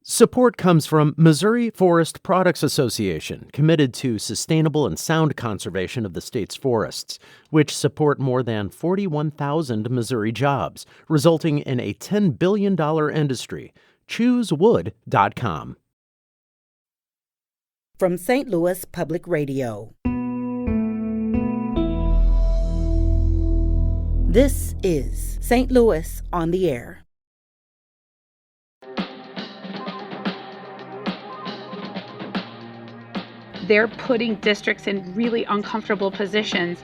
Support comes from Missouri Forest Products Association, committed to sustainable and sound conservation of the state's forests, which support more than 41,000 Missouri jobs, resulting in a $10 billion industry. ChooseWood.com. From St. Louis Public Radio. This is St. Louis on the Air. They're putting districts in really uncomfortable positions.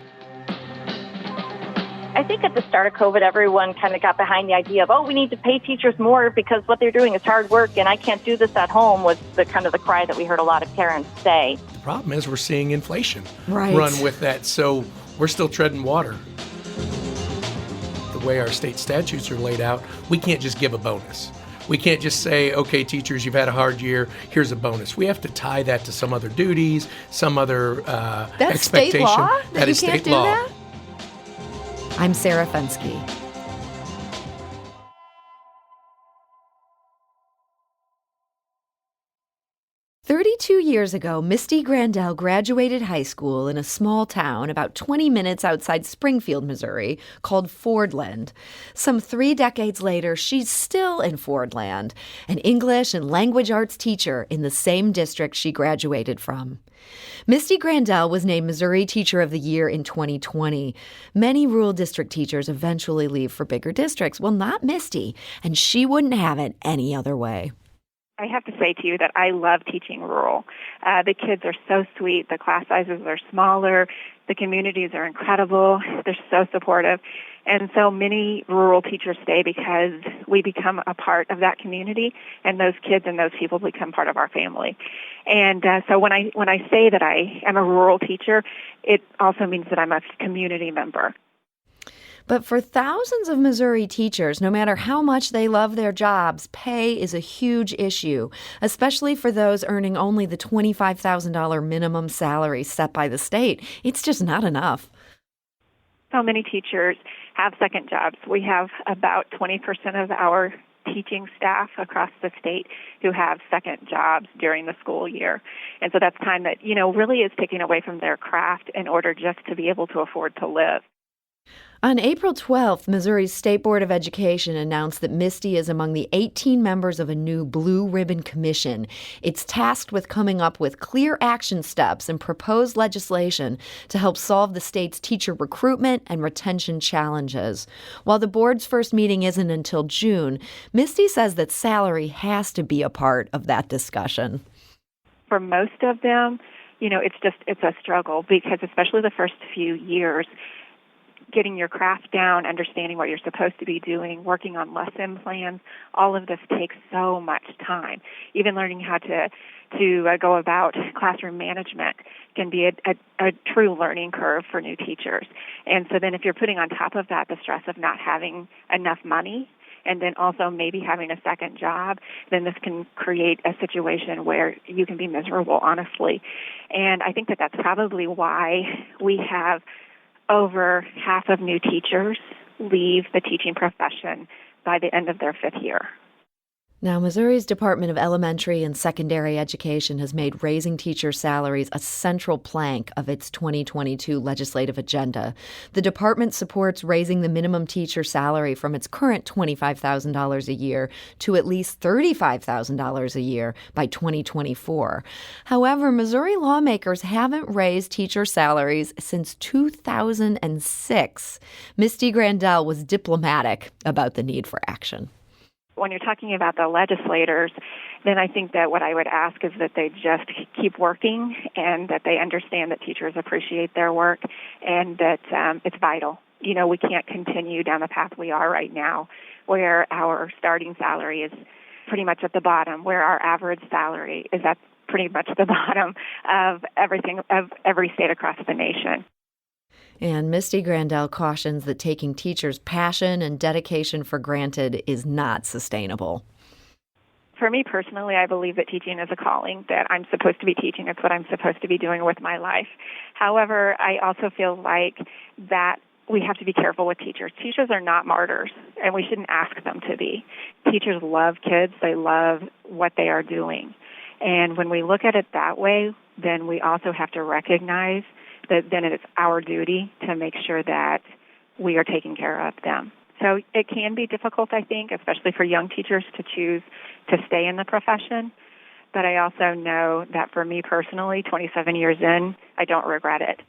I think at the start of COVID, everyone kind of got behind the idea of, we need to pay teachers more because what they're doing is hard work and I can't do this at home, was the kind of the cry that we heard a lot of parents say. The problem is we're seeing inflation run with that, so we're still treading water. The way our state statutes are laid out, we can't just give a bonus. We can't just say, okay, teachers, you've had a hard year, here's a bonus. We have to tie that to some other duties, some other That's expectation. State law? That is state law. That? I'm Sarah Fensky. "32 years ago, Misty Grandel graduated high school in a small town about 20 minutes outside Springfield, Missouri, called Fordland. Some 3 decades later, she's still in Fordland, an English and language arts teacher in the same district she graduated from. Misty Grandel was named Missouri Teacher of the Year in 2020. Many rural district teachers eventually leave for bigger districts. Well, not Misty, and she wouldn't have it any other way. I have to say to you that I love teaching rural. The kids are so sweet. The class sizes are smaller. The communities are incredible. They're so supportive. And so many rural teachers stay because we become a part of that community, and those kids and those people become part of our family. And so when I say that I am a rural teacher, it also means that I'm a community member. But for thousands of Missouri teachers, no matter how much they love their jobs, pay is a huge issue, especially for those earning only the $25,000 minimum salary set by the state. It's just not enough. So many teachers have second jobs. We have about 20% of our teaching staff across the state who have second jobs during the school year. And so that's time that, really is taken away from their craft in order just to be able to afford to live. On April 12th, Missouri's State Board of Education announced that Misty is among the 18 members of a new Blue Ribbon Commission. It's tasked with coming up with clear action steps and proposed legislation to help solve the state's teacher recruitment and retention challenges. While the board's first meeting isn't until June, Misty says that salary has to be a part of that discussion. For most of them, it's a struggle because especially the first few years, getting your craft down, understanding what you're supposed to be doing, working on lesson plans, all of this takes so much time. Even learning how to go about classroom management can be a true learning curve for new teachers. And so then if you're putting on top of that the stress of not having enough money, and then also maybe having a second job, then this can create a situation where you can be miserable, honestly. And I think that that's probably why we have over half of new teachers leave the teaching profession by the end of their 5th year. Now, Missouri's Department of Elementary and Secondary Education has made raising teacher salaries a central plank of its 2022 legislative agenda. The department supports raising the minimum teacher salary from its current $25,000 a year to at least $35,000 a year by 2024. However, Missouri lawmakers haven't raised teacher salaries since 2006. Misty Grandel was diplomatic about the need for action. When you're talking about the legislators, then I think that what I would ask is that they just keep working and that they understand that teachers appreciate their work and that it's vital. We can't continue down the path we are right now where our starting salary is pretty much at the bottom, where our average salary is at pretty much the bottom of every state across the nation. And Misty Grandel cautions that taking teachers' passion and dedication for granted is not sustainable. For me personally, I believe that teaching is a calling, that I'm supposed to be teaching. It's what I'm supposed to be doing with my life. However, I also feel like that we have to be careful with teachers. Teachers are not martyrs, and we shouldn't ask them to be. Teachers love kids. They love what they are doing. And when we look at it that way, then we also have to recognize that then it's our duty to make sure that we are taking care of them. So it can be difficult, I think, especially for young teachers to choose to stay in the profession. But I also know that for me personally, 27 years in, I don't regret it.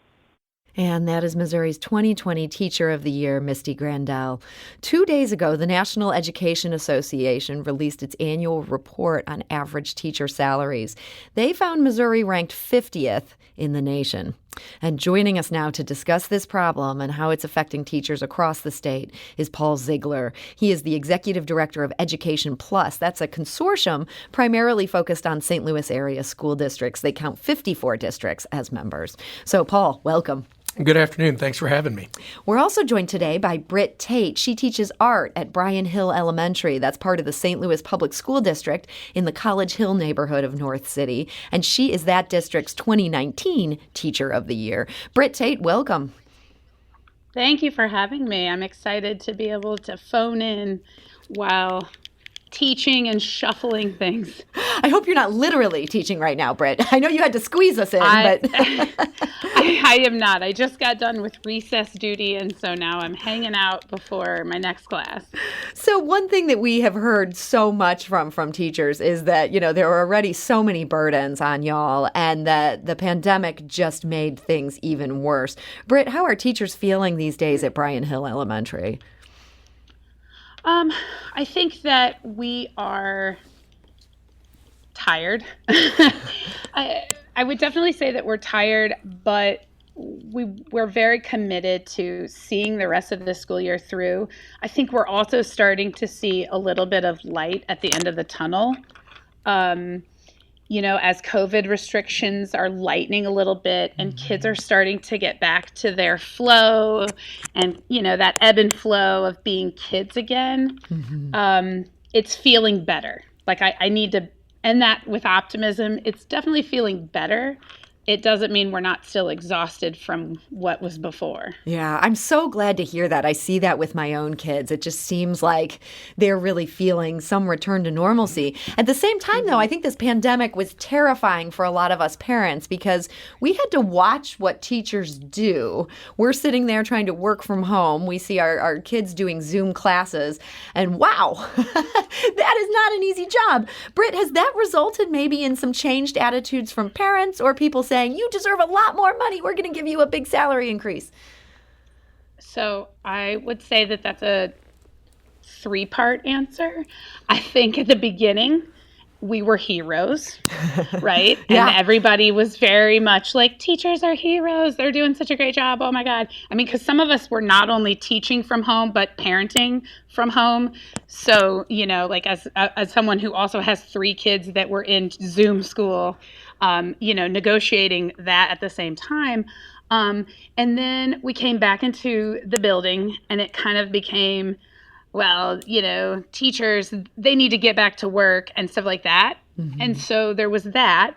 And that is Missouri's 2020 Teacher of the Year, Misty Grandel. 2 days ago, the National Education Association released its annual report on average teacher salaries. They found Missouri ranked 50th in the nation. And joining us now to discuss this problem and how it's affecting teachers across the state is Paul Ziegler. He is the Executive Director of Education Plus. That's a consortium primarily focused on St. Louis area school districts. They count 54 districts as members. So, Paul, welcome. Good afternoon. Thanks for having me. We're also joined today by Britt Tate. She teaches art at Bryan Hill Elementary. That's part of the St. Louis Public School District in the College Hill neighborhood of North City. And she is that district's 2019 Teacher of the Year. Britt Tate, welcome. Thank you for having me. I'm excited to be able to phone in while teaching and shuffling things. I hope you're not literally teaching right now, Britt. I know you had to squeeze us in, but I am not. I just got done with recess duty, and so now I'm hanging out before my next class. So one thing that we have heard so much from teachers is that, there are already so many burdens on y'all, and that the pandemic just made things even worse. Britt, how are teachers feeling these days at Bryan Hill Elementary? I think that we are tired. I would definitely say that we're tired, but we're very committed to seeing the rest of the school year through. I think we're also starting to see a little bit of light at the end of the tunnel. As COVID restrictions are lightening a little bit and kids are starting to get back to their flow and, that ebb and flow of being kids again, it's feeling better. Like I need to end that with optimism. It's definitely feeling better. It doesn't mean we're not still exhausted from what was before. Yeah, I'm so glad to hear that. I see that with my own kids. It just seems like they're really feeling some return to normalcy. At the same time, though, I think this pandemic was terrifying for a lot of us parents because we had to watch what teachers do. We're sitting there trying to work from home. We see our kids doing Zoom classes, and wow, that is not an easy job. Britt, has that resulted maybe in some changed attitudes from parents or people saying, you deserve a lot more money, we're going to give you a big salary increase? So I would say that that's a three-part answer. I think at the beginning, we were heroes, right? Yeah. And everybody was very much like, teachers are heroes. They're doing such a great job. Oh my God. I mean, because some of us were not only teaching from home, but parenting from home. So, like as someone who also has 3 kids that were in Zoom school, negotiating that at the same time. And then we came back into the building and it kind of became, well, teachers, they need to get back to work and stuff like that. Mm-hmm. And so there was that.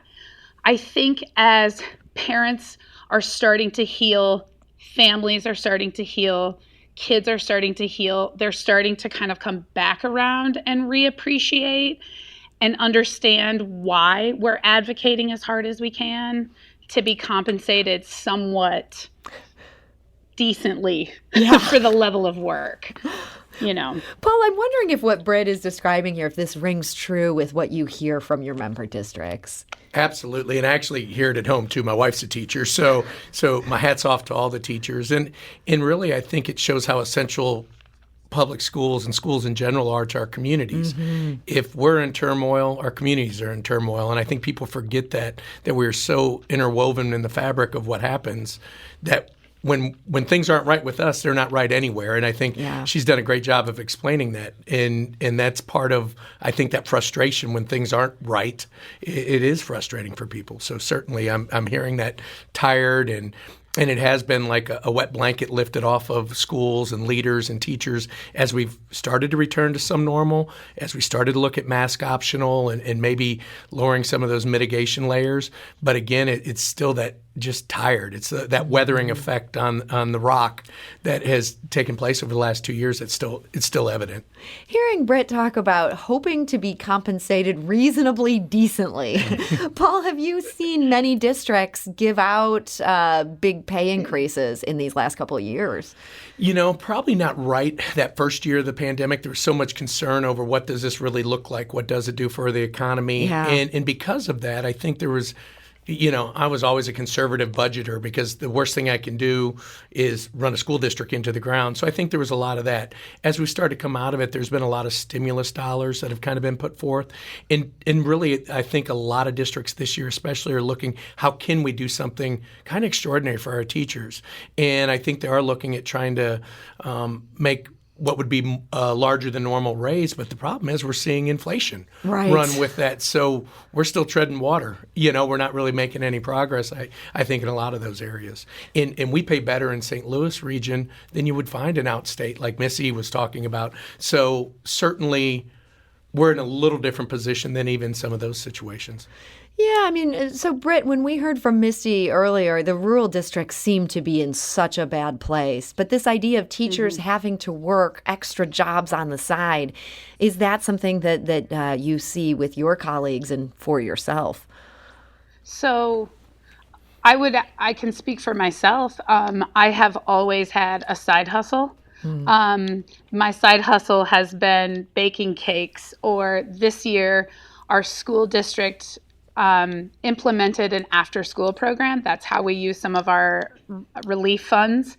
I think as parents are starting to heal, families are starting to heal, kids are starting to heal, they're starting to kind of come back around and reappreciate and understand why we're advocating as hard as we can to be compensated somewhat decently for the level of work. Paul, I'm wondering if what Britt is describing here, if this rings true with what you hear from your member districts. Absolutely. And I actually hear it at home, too. My wife's a teacher. So my hat's off to all the teachers. And really, I think it shows how essential public schools and schools in general are to our communities. Mm-hmm. If we're in turmoil, our communities are in turmoil. And I think people forget that we're so interwoven in the fabric of what happens that when things aren't right with us, they're not right anywhere. And I think she's done a great job of explaining that. And that's part of, I think, that frustration when things aren't right. It is frustrating for people. So certainly I'm hearing that tired and And it has been like a wet blanket lifted off of schools and leaders and teachers as we've started to return to some normal, as we started to look at mask optional and maybe lowering some of those mitigation layers. But again, it's still that just tired. It's that weathering effect on the rock that has taken place over the last 2 years. It's still evident. Hearing Britt talk about hoping to be compensated reasonably decently, Paul, have you seen many districts give out big pay increases in these last couple of years? Probably not right that first year of the pandemic. There was so much concern over what does this really look like? What does it do for the economy? Yeah. And because of that, I think there was I was always a conservative budgeter because the worst thing I can do is run a school district into the ground. So I think there was a lot of that. As we started to come out of it, there's been a lot of stimulus dollars that have kind of been put forth. And really, I think a lot of districts this year especially are looking, how can we do something kind of extraordinary for our teachers? And I think they are looking at trying to make what would be a larger than normal raise, but the problem is we're seeing inflation run with that. So we're still treading water. We're not really making any progress, I think, in a lot of those areas. And we pay better in St. Louis region than you would find in outstate, like Missy was talking about. So certainly we're in a little different position than even some of those situations. Yeah, I mean, so Britt, when we heard from Misty earlier, the rural districts seem to be in such a bad place. But this idea of teachers having to work extra jobs on the side, is that something that you see with your colleagues and for yourself? So I can speak for myself. I have always had a side hustle. My side hustle has been baking cakes, or this year our school district implemented an after-school program. That's how we use some of our relief funds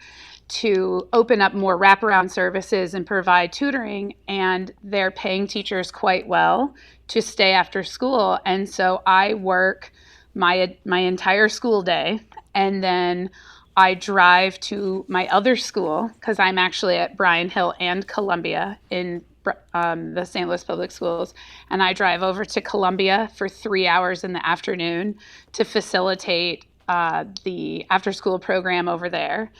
to open up more wraparound services and provide tutoring, and they're paying teachers quite well to stay after school. And so I work my entire school day, and then I drive to my other school because I'm actually at Bryan Hill and Columbia in the St. Louis Public Schools, and I drive over to Columbia for 3 hours in the afternoon to facilitate the after-school program over there.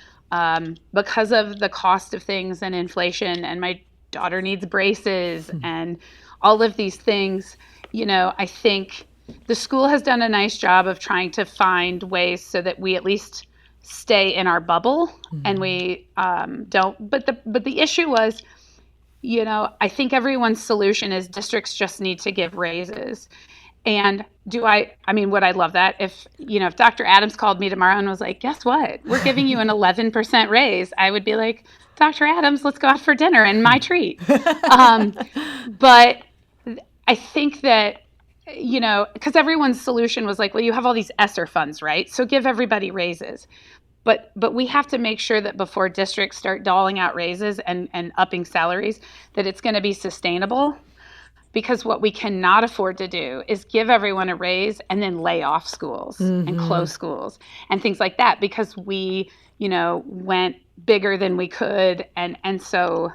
Because of the cost of things and inflation, and my daughter needs braces and all of these things, I think the school has done a nice job of trying to find ways so that we at least stay in our bubble and we don't. But the issue was, I think everyone's solution is districts just need to give raises. And would I love that if Dr. Adams called me tomorrow and was like, guess what? We're giving you an 11% raise. I would be like, Dr. Adams, let's go out for dinner and my treat. But I think that, because everyone's solution was like, well, you have all these ESSER funds, right? So give everybody raises. But we have to make sure that before districts start doling out raises and upping salaries, that it's going to be sustainable. Because what we cannot afford to do is give everyone a raise and then lay off schools and close schools and things like that, because we, went bigger than we could. And so,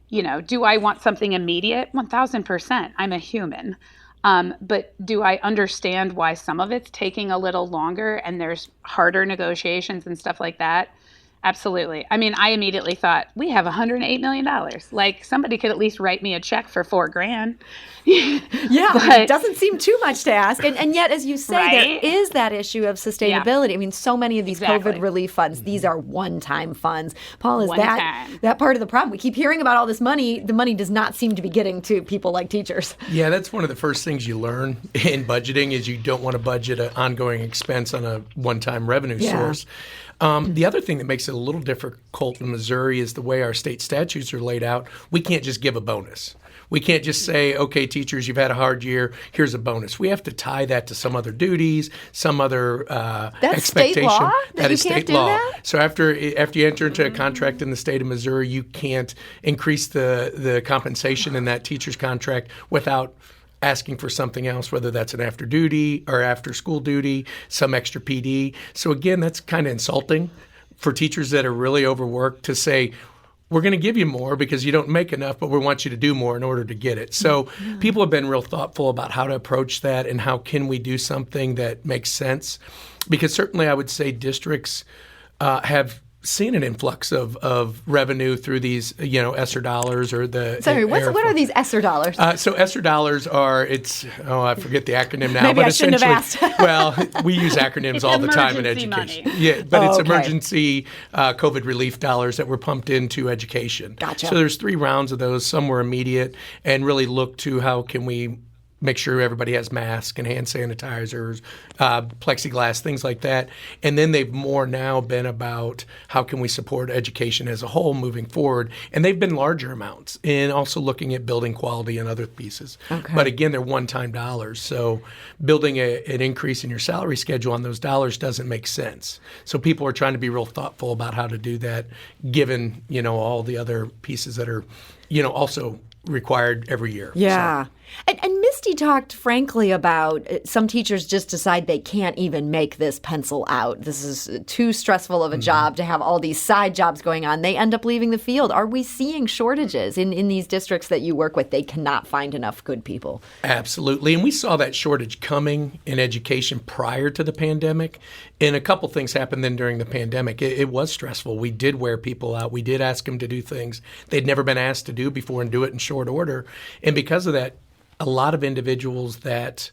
do I want something immediate? 1,000%. I'm a human. But do I understand why some of it's taking a little longer and there's harder negotiations and stuff like that? Absolutely. I mean, I immediately thought, we have $108 million. Like, somebody could at least write me a check for $4,000. Yeah, But, it doesn't seem too much to ask. And yet, as you say, Right? there is that issue of sustainability. Yeah. I mean, so many of these Exactly. COVID relief funds, these are one-time funds. Paul, is One that time. part of the problem? We keep hearing about all this money. The money does not seem to be getting to people like teachers. Yeah, that's one of the first things you learn in budgeting is you don't want to budget an ongoing expense on a one-time revenue source. The other thing that makes it a little difficult in Missouri is the way our state statutes are laid out. We can't just give a bonus. We can't just say, okay, teachers, you've had a hard year, here's a bonus. We have to tie that to some other duties, some other That's expectation. state law? That You is can't state do law. that? So after you enter into a contract in the state of Missouri, you can't increase the compensation in that teacher's contract without asking for something else, whether that's an after duty or after school duty, some extra PD. So again, that's kind of insulting for teachers that are really overworked to say, we're going to give you more because you don't make enough, but we want you to do more in order to get it. So people have been real thoughtful about how to approach that and how can we do something that makes sense. Because certainly I would say districts have seen an influx of revenue through these, ESSER dollars or the. Sorry, what are these ESSER dollars? So ESSER dollars are, I forget the acronym now. Maybe but I shouldn't have asked. Well, we use acronyms It's all the time in emergency education. money. Yeah, but it's okay. emergency COVID relief dollars that were pumped into education. Gotcha. So there's 3 rounds of those. Some were immediate and really look to how can we make sure everybody has masks and hand sanitizers, plexiglass, things like that. And then they've more now been about how can we support education as a whole moving forward. And they've been larger amounts and also looking at building quality and other pieces. Okay. But again, they're one-time dollars. So building an increase in your salary schedule on those dollars doesn't make sense. So people are trying to be real thoughtful about how to do that, given, all the other pieces that are, also required every year. Yeah. And Misty talked frankly about some teachers just decide they can't even make this pencil out. This is too stressful of a job to have all these side jobs going on. They end up leaving the field. Are we seeing shortages in these districts that you work with? They cannot find enough good people. Absolutely. And we saw that shortage coming in education prior to the pandemic. And a couple things happened then during the pandemic. It was stressful. We did wear people out. We did ask them to do things they'd never been asked to do before and do it in short order. And because of that, a lot of individuals that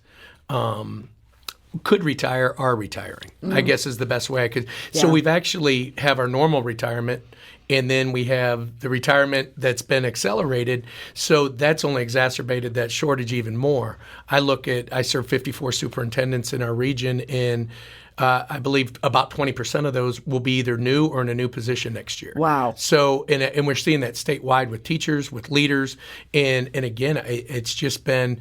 could retire are retiring, I guess is the best way I could. Yeah. So we've actually have our normal retirement, and then we have the retirement that's been accelerated. So that's only exacerbated that shortage even more. I serve 54 superintendents in our region, and I believe about 20% of those will be either new or in a new position next year. Wow. So, and we're seeing that statewide with teachers, with leaders. And again, it's just been,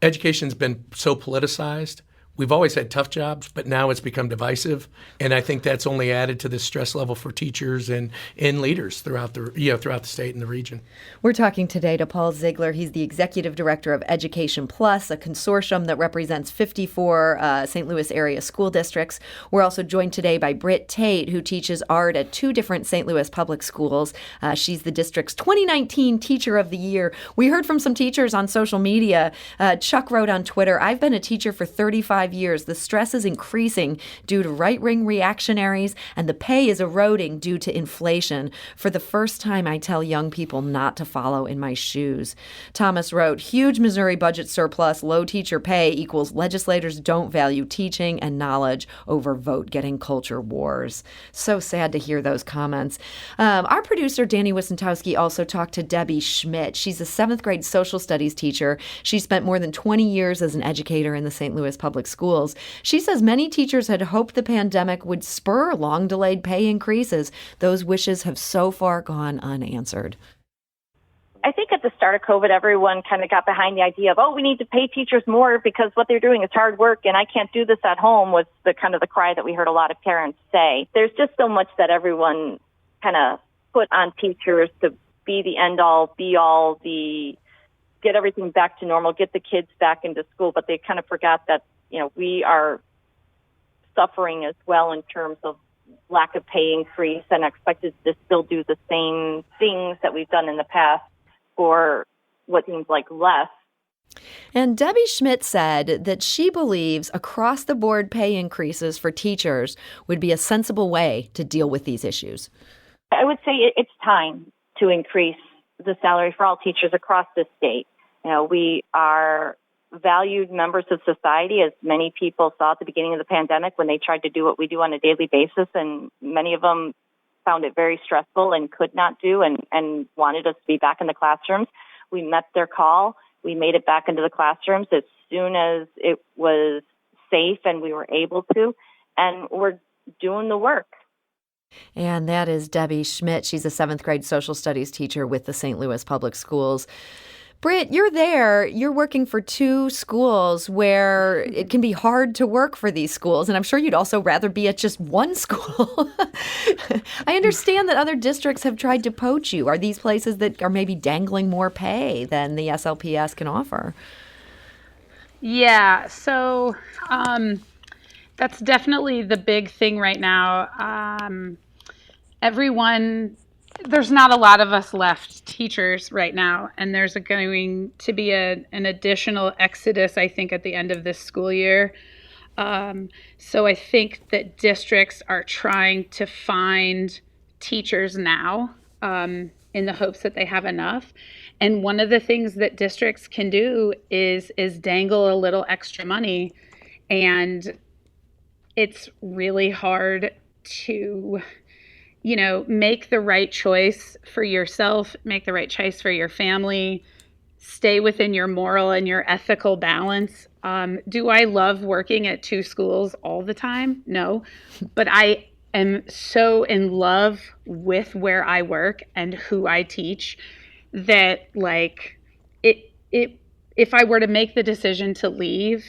education's been so politicized. We've always had tough jobs, but now it's become divisive. And I think that's only added to the stress level for teachers and leaders throughout the state and the region. We're talking today to Paul Ziegler. He's the executive director of Education Plus, a consortium that represents 54 St. Louis area school districts. We're also joined today by Britt Tate, who teaches art at 2 different St. Louis public schools. She's the district's 2019 Teacher of the Year. We heard from some teachers on social media. Chuck wrote on Twitter, "I've been a teacher for 35 years. The stress is increasing due to right-wing reactionaries, and the pay is eroding due to inflation. For the first time, I tell young people not to follow in my shoes." Thomas wrote, "Huge Missouri budget surplus, low teacher pay equals legislators don't value teaching and knowledge over vote-getting culture wars." So sad to hear those comments. Our producer, Danny Wissentowski, also talked to Debbie Schmidt. She's a 7th grade social studies teacher. She spent more than 20 years as an educator in the St. Louis public schools. She says many teachers had hoped the pandemic would spur long-delayed pay increases. Those wishes have so far gone unanswered. I think at the start of COVID, everyone kind of got behind the idea of, we need to pay teachers more because what they're doing is hard work and I can't do this at home, was the kind of the cry that we heard a lot of parents say. There's just so much that everyone kind of put on teachers to be the end-all, be-all, the get everything back to normal, get the kids back into school, but they kind of forgot that we are suffering as well in terms of lack of pay increase and expected to still do the same things that we've done in the past for what seems like less. And Debbie Schmidt said that she believes across-the-board pay increases for teachers would be a sensible way to deal with these issues. I would say it's time to increase the salary for all teachers across the state. We are valued members of society, as many people saw at the beginning of the pandemic when they tried to do what we do on a daily basis, and many of them found it very stressful and could not do and wanted us to be back in the classrooms. We met their call. We made it back into the classrooms as soon as it was safe and we were able to, and we're doing the work. And that is Debbie Schmidt. She's a 7th grade social studies teacher with the St. Louis Public Schools. Britt, you're there. You're working for 2 schools where it can be hard to work for these schools. And I'm sure you'd also rather be at just one school. I understand that other districts have tried to poach you. Are these places that are maybe dangling more pay than the SLPS can offer? Yeah, so that's definitely the big thing right now. There's not a lot of us left teachers right now, and there's going to be an additional exodus, I think, at the end of this school year. So I think that districts are trying to find teachers now in the hopes that they have enough. And one of the things that districts can do is dangle a little extra money. And it's really hard to, make the right choice for yourself, make the right choice for your family, stay within your moral and your ethical balance. Do I love working at 2 schools all the time? No, but I am so in love with where I work and who I teach that if I were to make the decision to leave,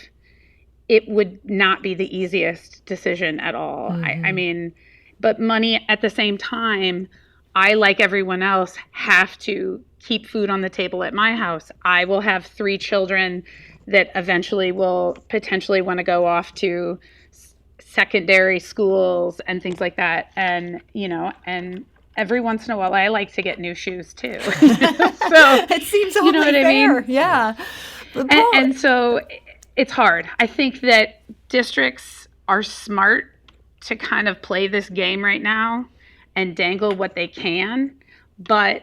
it would not be the easiest decision at all. I mean, but money at the same time, I, like everyone else, have to keep food on the table at my house. I will have 3 children that eventually will potentially want to go off to secondary schools and things like that. And, and every once in a while, I like to get new shoes too. So it seems only fair. I mean? Yeah. And so it's hard. I think that districts are smart to kind of play this game right now and dangle what they can. But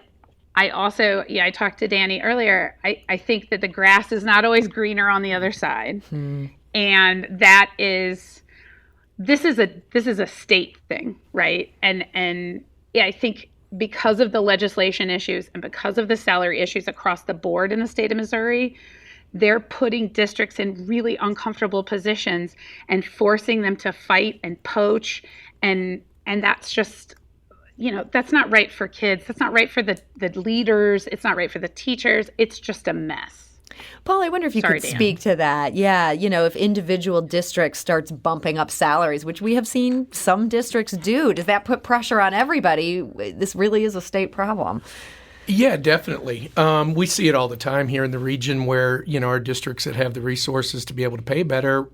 I also, I talked to Danny earlier, I think that the grass is not always greener on the other side. And that is, this is a state thing, right? And I think because of the legislation issues and because of the salary issues across the board in the state of Missouri, they're putting districts in really uncomfortable positions and forcing them to fight and poach. And that's just, that's not right for kids. That's not right for the leaders. It's not right for the teachers. It's just a mess. Paul, I wonder if you could speak to that. Yeah, if individual districts starts bumping up salaries, which we have seen some districts do, does that put pressure on everybody? This really is a state problem. Yeah, definitely. We see it all the time here in the region where, our districts that have the resources to be able to pay better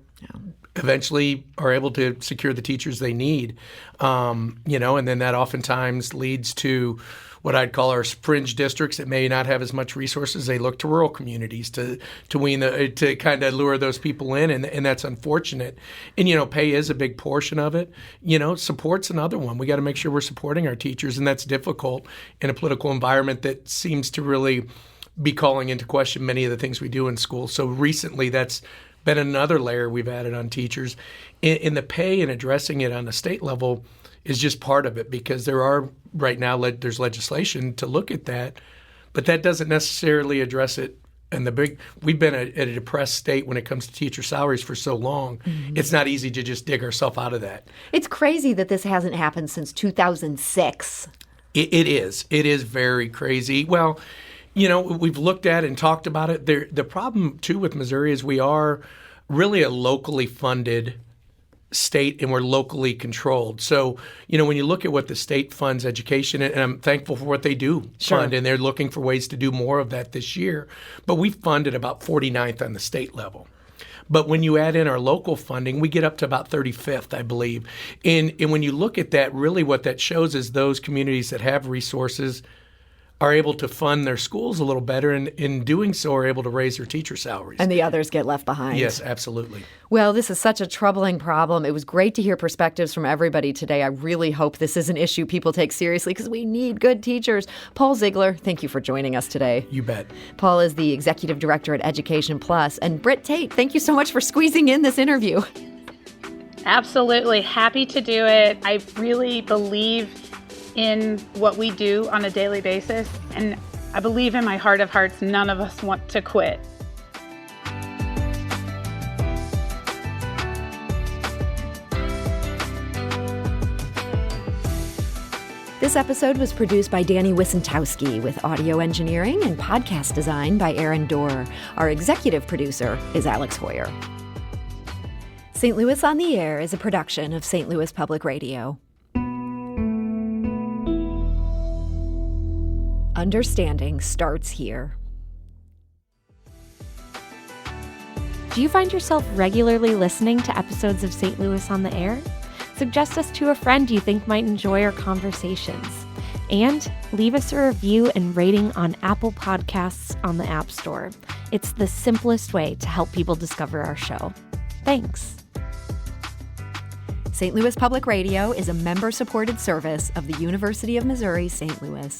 eventually are able to secure the teachers they need. And then that oftentimes leads to what I'd call our fringe districts that may not have as much resources. They look to rural communities to kind of lure those people in, and that's unfortunate. And pay is a big portion of it. Support's another one. We got to make sure we're supporting our teachers, and that's difficult in a political environment that seems to really be calling into question many of the things we do in school. So recently, that's been another layer we've added on teachers. In the pay and addressing it on the state level is just part of it, because there are right now there's legislation to look at that, but that doesn't necessarily address it. And we've been at a depressed state when it comes to teacher salaries for so long. It's not easy to just dig ourselves out of that. It's crazy that this hasn't happened since 2006. It is. It is very crazy. Well, we've looked at and talked about it. The problem, too, with Missouri is we are really a locally funded state, and we're locally controlled. So, when you look at what the state funds education, and I'm thankful for what they do fund, and they're looking for ways to do more of that this year. But we funded about 49th on the state level. But when you add in our local funding, we get up to about 35th, I believe. And when you look at that, really what that shows is those communities that have resources are able to fund their schools a little better, and in doing so are able to raise their teacher salaries. And the others get left behind. Yes, absolutely. Well, this is such a troubling problem. It was great to hear perspectives from everybody today. I really hope this is an issue people take seriously, because we need good teachers. Paul Ziegler, thank you for joining us today. You bet. Paul is the executive director at Education Plus. And Britt Tate, thank you so much for squeezing in this interview. Absolutely. Happy to do it. I really believe in what we do on a daily basis, and I believe in my heart of hearts none of us want to quit. This episode was produced by Danny Wissentowski, with audio engineering and podcast design by Aaron Dorr. Our executive producer is Alex Hoyer. St. Louis on the Air is a production of St. Louis Public Radio. Understanding starts here. Do you find yourself regularly listening to episodes of St. Louis on the Air? Suggest us to a friend you think might enjoy our conversations. And leave us a review and rating on Apple Podcasts on the App Store. It's the simplest way to help people discover our show. Thanks. St. Louis Public Radio is a member-supported service of the University of Missouri St. Louis.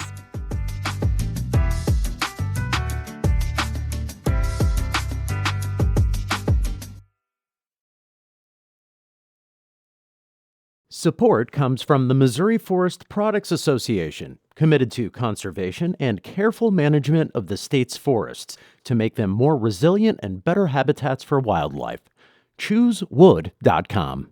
Support comes from the Missouri Forest Products Association, committed to conservation and careful management of the state's forests to make them more resilient and better habitats for wildlife. ChooseWood.com.